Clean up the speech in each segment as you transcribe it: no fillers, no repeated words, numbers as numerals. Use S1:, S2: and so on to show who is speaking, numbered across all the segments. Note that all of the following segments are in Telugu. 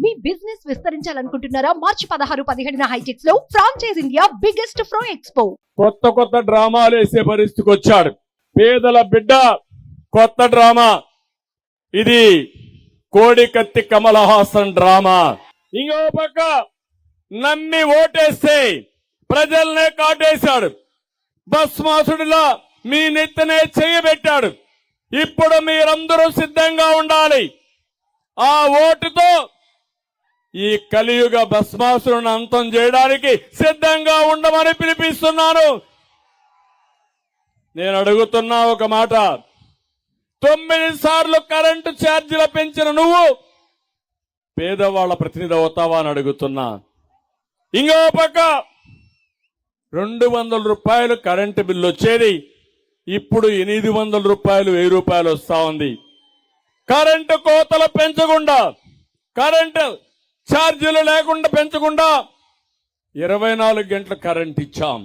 S1: మీ బిజినెస్ విస్తరించాలనుకుంటున్నారా? మార్చి 16-17 హైటెక్స్ లో ఫ్రాంచైజ్ ఇండియా బిగ్గెస్ట్ ఫ్రో ఎక్స్పో.
S2: కొత్త డ్రామాలు వేసే పరిస్థితికి వచ్చాడు. పేదల బిడ్డ కొత్త డ్రామా ఇది. కోడికత్తి కమల్ హాసన్ డ్రామా. ఇంకో పక్క నమ్మి ఓటేస్తే ప్రజల్నే కాటేశాడు. భస్మాసుడిలా మీ నెత్తనే చేయబెట్టాడు. ఇప్పుడు మీరందరూ సిద్ధంగా ఉండాలి. ఆ ఓటుతో ఈ కలియుగ భస్మాసురుని అంతం చేయడానికి సిద్ధంగా ఉండమని పిలిపిస్తున్నాను. నేను అడుగుతున్నా ఒక మాట, 9 సార్లు కరెంటు ఛార్జీలు పెంచిన నువ్వు పేదవాళ్ల ప్రతినిధి అవుతావా అని అడుగుతున్నా. ఇంకో పక్క 200 రూపాయలు కరెంటు బిల్లు వచ్చేది, ఇప్పుడు 800 రూపాయలు 1000 రూపాయలు వస్తా ఉంది. కరెంటు కోతలు పెంచకుండా, కరెంటు ఛార్జీలు లేకుండా పెంచకుండా 24 గంటలు కరెంట్ ఇచ్చాం.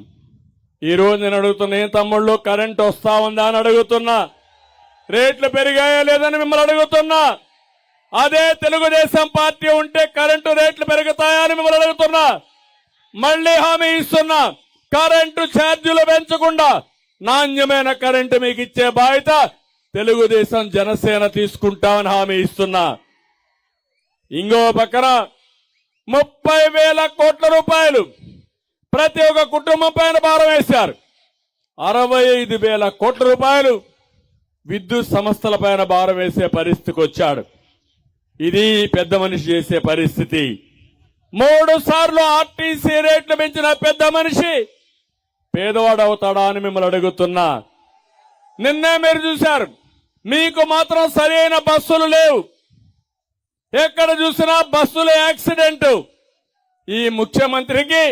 S2: ఈ రోజు నేను అడుగుతున్నా, ఏ తమ్ముళ్ళు కరెంట్ వస్తా ఉందా అని అడుగుతున్నా. రేట్లు పెరిగాయా లేదని మిమ్మల్ని అడుగుతున్నా. అదే తెలుగుదేశం పార్టీ ఉంటే కరెంటు రేట్లు పెరుగుతాయా అని మిమ్మల్ని అడుగుతున్నా. మళ్లీ హామీ ఇస్తున్నా, కరెంటు ఛార్జీలు పెంచకుండా నాణ్యమైన కరెంటు మీకు ఇచ్చే బాధ్యత తెలుగుదేశం జనసేన తీసుకుంటామని హామీ ఇస్తున్నా. ఇంకో పక్కన 30,000 కోట్ల రూపాయలు ప్రతి ఒక్క కుటుంబం పైన భారం వేశారు. 65,000 కోట్ల రూపాయలు విద్యుత్ సంస్థల పైన భారం వేసే పరిస్థితికి వచ్చాడు. ఇది పెద్ద మనిషి చేసే పరిస్థితి. 3 సార్లు ఆర్టీసీ రేట్లు పెంచిన పెద్ద మనిషి పేదవాడు అవుతాడా అని మిమ్మల్ని అడుగుతున్నా. నిన్నే మీరు చూశారు, మీకు మాత్రం సరైన బస్సులు లేవు. ఎక్కడ చూసినా బస్సుల యాక్సిడెంట్. ఈ ముఖ్యమంత్రికి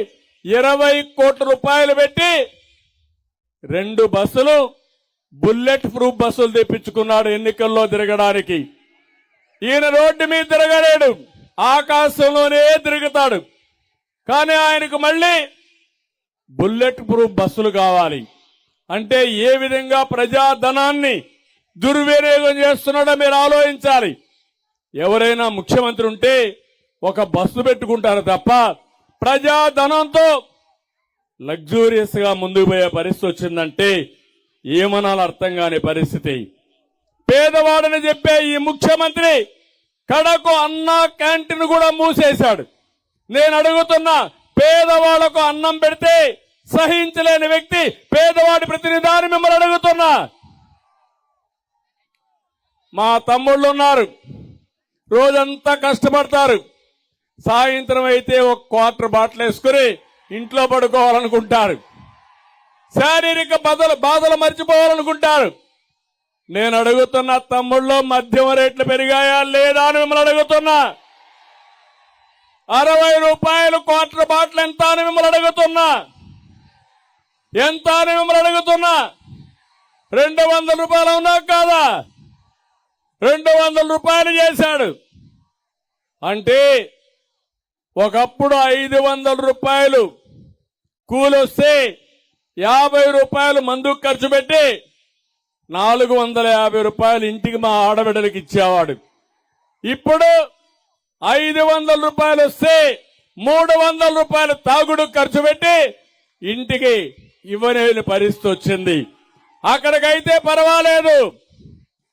S2: 20 కోట్ల రూపాయలు పెట్టి 2 బస్సులు బుల్లెట్ ప్రూఫ్ బస్సులు తెప్పించుకున్నాడు ఎన్నికల్లో తిరగడానికి. ఈయన రోడ్డు మీద తిరగలేడు, ఆకాశంలోనే తిరుగుతాడు. కానీ ఆయనకు మళ్ళీ బుల్లెట్ ప్రూఫ్ బస్సులు కావాలి. అంటే ఏ విధంగా ప్రజాధనాన్ని దుర్వినియోగం చేస్తున్నాడో మీరు ఆలోచించాలి. ఎవరైనా ముఖ్యమంత్రి ఉంటే ఒక బస్సు పెట్టుకుంటారు తప్ప ప్రజాధనంతో లగ్జూరియస్ గా ముందుకు పోయే పరిస్థితి వచ్చిందంటే ఏమనాలో అర్థం కాని పరిస్థితి. పేదవాడని చెప్పే ఈ ముఖ్యమంత్రి కడకు అన్న క్యాంటీన్ కూడా మూసేశాడు. నేను అడుగుతున్నా, పేదవాళ్లకు అన్నం పెడితే సహించలేని వ్యక్తి పేదవాడి ప్రతినిధాన్ని మిమ్మల్ని అడుగుతున్నా. మా తమ్ముళ్ళు ఉన్నారు, రోజంతా కష్టపడతారు. సాయంత్రం అయితే ఒక క్వార్టర్ బాటిల్ వేసుకుని ఇంట్లో పడుకోవాలనుకుంటారు. శారీరక బాధలు మర్చిపోవాలనుకుంటారు. నేను అడుగుతున్నా, తమ్ముళ్ళు మద్యం రేట్లు పెరిగాయా లేదా అని మిమ్మల్ని అడుగుతున్నా. 60 రూపాయలు క్వార్టర్ బాటిల్ ఎంత అని మిమ్మల్ని అడుగుతున్నా. ఎంత అని మిమ్మల్ని అడుగుతున్నా. 200 రూపాయలు ఉన్నా కాదా? 200 రూపాయలు చేశాడు. అంటే ఒకప్పుడు 500 రూపాయలు కూలొస్తే 50 రూపాయలు మందుకు ఖర్చు పెట్టి 450 రూపాయలు ఇంటికి మా ఆడబిడ్డలకు ఇచ్చేవాడు. ఇప్పుడు 500 రూపాయలు వస్తే 300 రూపాయలు తాగుడు ఖర్చు పెట్టి ఇంటికి ఇవ్వలేని పరిస్థితి వచ్చింది. అక్కడికైతే పర్వాలేదు,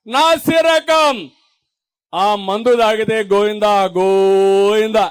S2: నాసి రకం ఆ మందు తాగితే గోయిందా గోయిందా.